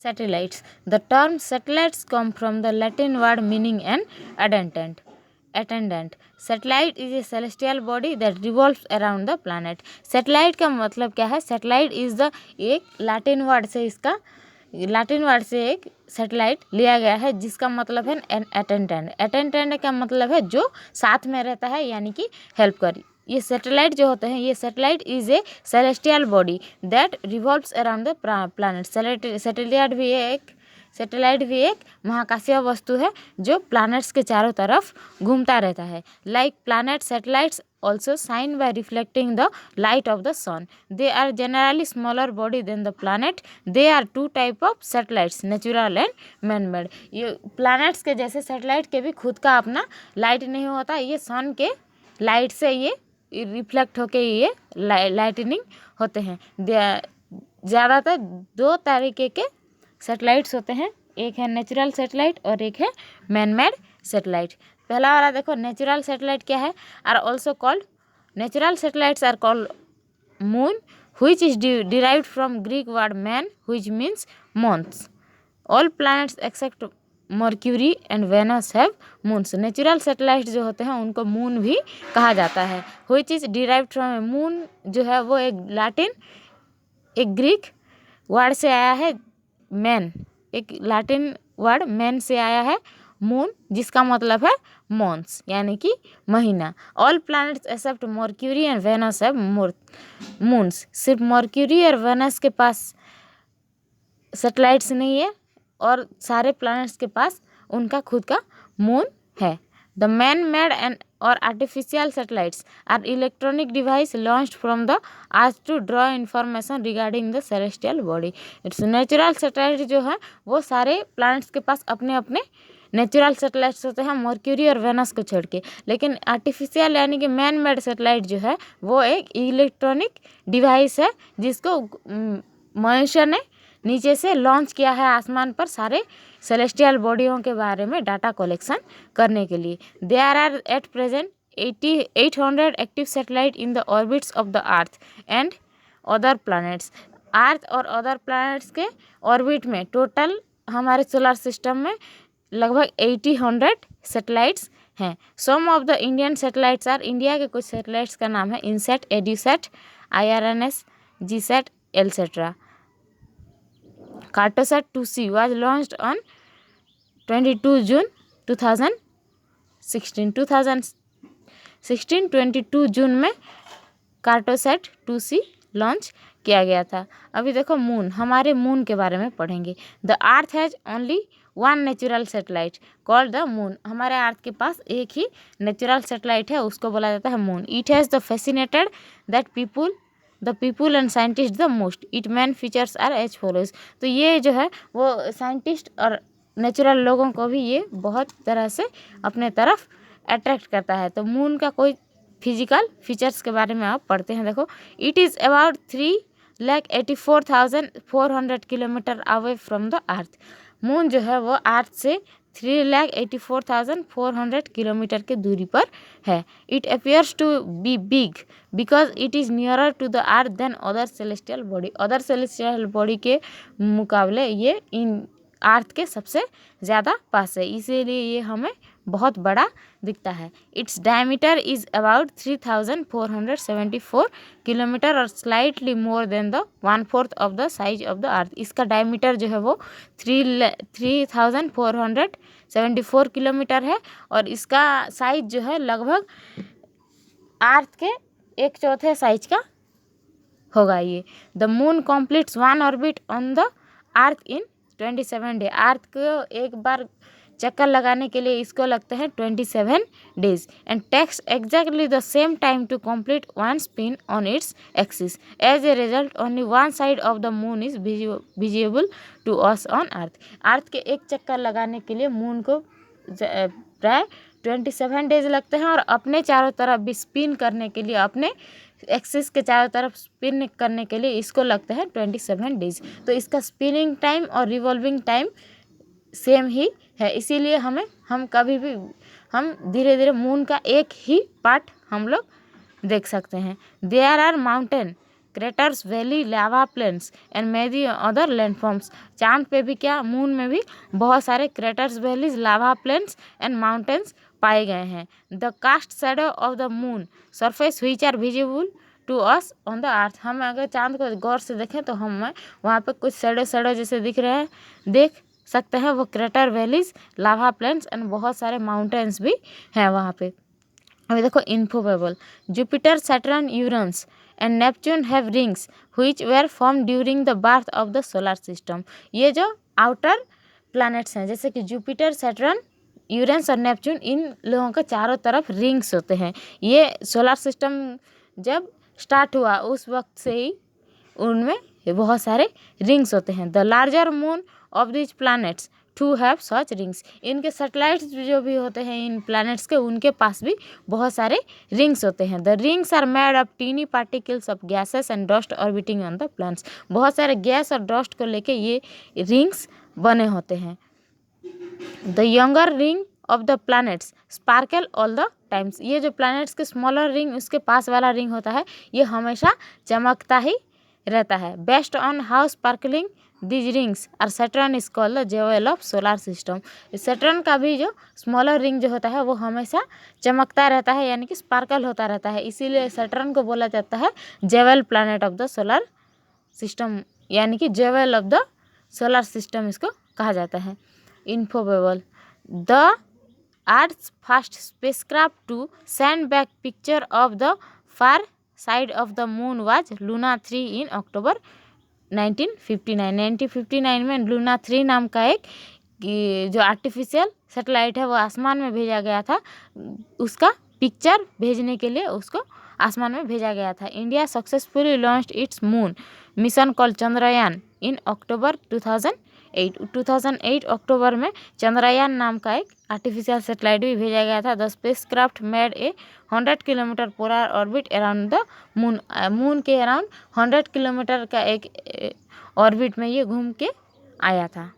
Satellites. The term satellites come from the Latin word meaning an attendant. Attendant. Satellite is a celestial body that revolves around the planet. Satellite का मतलब क्या है? Satellite is the एक Latin word से एक satellite लिया गया है जिसका मतलब है एन अटेंडेंट. अटेंडेंट का मतलब है जो साथ में रहता है यानी कि हेल्प कर. ये सैटेलाइट जो होते हैं, ये satellite is a celestial body that revolves around the planet. Satellite भी एक महाकाशीय वस्तु है जो प्लैनेट्स के चारों तरफ घूमता रहता है. Like planet, satellites also shine by reflecting the light of the sun. They are generally smaller body than the planet. They are two type of satellites, natural and man-made. ये planets के जैसे satellite के भी खुद का अपना light नहीं होता. ये सन के लाइट से ये रिफ्लेक्ट होके ये लाइटनिंग होते हैं. ज़्यादातर दो तरीके के सैटेलाइट्स होते हैं. एक है नेचुरल सैटेलाइट और एक है मैन मेड सैटेलाइट. पहला वाला देखो, नेचुरल सैटेलाइट क्या है? Are also called natural satellites are called moon which is derived from Greek word man which means months. All planets except Mercury and Venus have moons. Natural satellite जो होते हैं उनको moon भी कहा जाता है. which is derived from moon जो है वो एक ग्रीक वर्ड से आया है मैन. एक लाटिन वर्ड मैन से आया है मून जिसका मतलब है मॉन्थ्स यानी कि महीना. All planets except Mercury and Venus है मून्स. सिर्फ मर्क्यूरी और वेनस के पास सैटेलाइट्स नहीं है और सारे प्लैनेट्स के पास उनका खुद का मून है. द मैन मेड एंड और artificial satellites are electronic device launched from the earth to draw information regarding the celestial body. Its natural satellite जो है वो सारे प्लैनेट्स के पास अपने अपने नेचुरल सैटेलाइट्स होते हैं मर्क्यूरी और वेनस को छोड़ के. लेकिन आर्टिफिशियल यानी कि मैन मेड सैटेलाइट जो है वो एक इलेक्ट्रॉनिक डिवाइस है जिसको मनुष्य ने नीचे से लॉन्च किया है आसमान पर सारे सेलेस्टियल बॉडियों के बारे में डाटा कलेक्शन करने के लिए. There are at present 800 active satellite in the orbits of the earth and other planets. Earth और अदर प्लैनेट्स के ऑर्बिट में टोटल हमारे सोलर सिस्टम में लगभग 800 सैटेलाइट्स हैं. Some of the Indian satellites are. India के कुछ सैटेलाइट्स का नाम है INSAT, EDUSAT, IRNS, GSAT, etcetera. Cartosat 2C was launched on 22 June 2016. 22 जून में कार्टोसैट 2C लॉन्च किया गया था. अभी देखो मून, हमारे मून के बारे में पढ़ेंगे. The earth has only one natural satellite called the moon. हमारे अर्थ के पास एक ही नेचुरल सैटेलाइट है, उसको बोला जाता है moon. It has the fascinated that the people and scientist the most. It main features are as follows. तो ये जो है वो साइंटिस्ट और नेचुरल लोगों को भी ये बहुत तरह से अपने तरफ अट्रैक्ट करता है. तो मून का कोई फिजिकल फीचर्स के बारे में आप पढ़ते हैं. देखो, it is about 3,84,400 kilometre away from the earth. Moon जो है वो अर्थ से 3,84,400 किलोमीटर के दूरी पर है. It appears to be big because it is nearer to the earth than other celestial body. Other celestial body के मुकाबले ये इन अर्थ के सबसे ज़्यादा पास है, इसीलिए ये हमें बहुत बड़ा दिखता है. Its diameter is about 3,474 kilometre और slightly more than the 1/4 of the size of the earth. इसका डायमीटर जो है वो 3,474 किलोमीटर है और इसका साइज जो है लगभग अर्थ के 1/4 साइज का होगा ये. The moon completes one orbit on the earth in 27 day. अर्थ को एक बार चक्कर लगाने के लिए इसको लगते हैं 27 days and takes exactly the same time to complete one spin on its axis. As a result only one side of the moon is visible to us on earth. Earth के एक चक्कर लगाने के लिए मून को प्राय 27 days लगते हैं और अपने चारों तरफ भी स्पिन करने के लिए, अपने एक्सिस के चारों तरफ स्पिन करने के लिए इसको लगते हैं 27 डेज. तो इसका स्पिनिंग टाइम और रिवॉल्विंग टाइम सेम ही है, इसीलिए हम कभी भी धीरे धीरे मून का एक ही पार्ट हम लोग देख सकते हैं. There are mountain craters, valley, lava plains and many other landforms. चांद पे भी क्या, मून में भी बहुत सारे craters, valleys, lava plains and mountains पाए गए हैं। The cast shadow of the moon surface which are visible to us on the earth. हम अगर चांद को गौर से देखें तो हमें वहाँ पे कुछ शैडो जैसे दिख रहे हैं, देख सकते हैं। वो crater, valleys, lava plains and बहुत सारे माउंटेन्स भी हैं वहाँ पे। अभी देखो इन्फोबेबल, Jupiter, Saturn, Uranus and Neptune have rings which were formed during the birth of the solar system. ये जो आउटर प्लैनेट्स हैं जैसे कि जुपिटर, सैटर्न, यूरेनस और नेपच्यून, इन लोगों के चारों तरफ रिंग्स होते हैं। ये सोलर सिस्टम जब स्टार्ट हुआ उस वक्त से ही उनमें बहुत सारे रिंग्स होते हैं। The larger moon of this planets to have such rings. इनके सैटेलाइट्स जो भी होते हैं इन प्लैनेट्स के, उनके पास भी बहुत सारे रिंग्स होते हैं। The rings are made of tiny particles of gases and dust orbiting on the planets. बहुत सारे गैस और डस्ट को लेके ये रिंग्स बने होते हैं। The younger ring of the planets sparkle all the times. ये जो प्लैनेट्स के स्मॉलर रिंग, उसके पास वाला रिंग होता है, ये हमेशा चमकता ही रहता है। Based on how sparkling these rings are Saturn is called the jewel of solar system. Saturn का भी जो स्मॉलर रिंग जो होता है वो हमेशा चमकता रहता है, यानी कि स्पार्कल होता रहता है, इसीलिए सैटर्न को बोला जाता है jewel planet of the solar system, यानी कि जेवल ऑफ द सोलर सिस्टम इसको कहा जाता है। इन्फोबेबल, the Earth's first spacecraft to send back picture of the far side of the moon was Luna 3 in October 1959। 1959 में लूना 3 नाम का एक जो आर्टिफिशियल सैटेलाइट है वो आसमान में भेजा गया था। उसका पिक्चर भेजने के लिए उसको आसमान में भेजा गया था। India successfully launched its moon mission called Chandrayaan in October 2008 अक्टूबर में चंद्रयान नाम का एक आर्टिफिशियल सैटेलाइट भी भेजा गया था। The spacecraft made a 100 kilometre polar orbit around the moon. Moon के अराउंड 100 किलोमीटर का एक ऑर्बिट में ये घूम के आया था।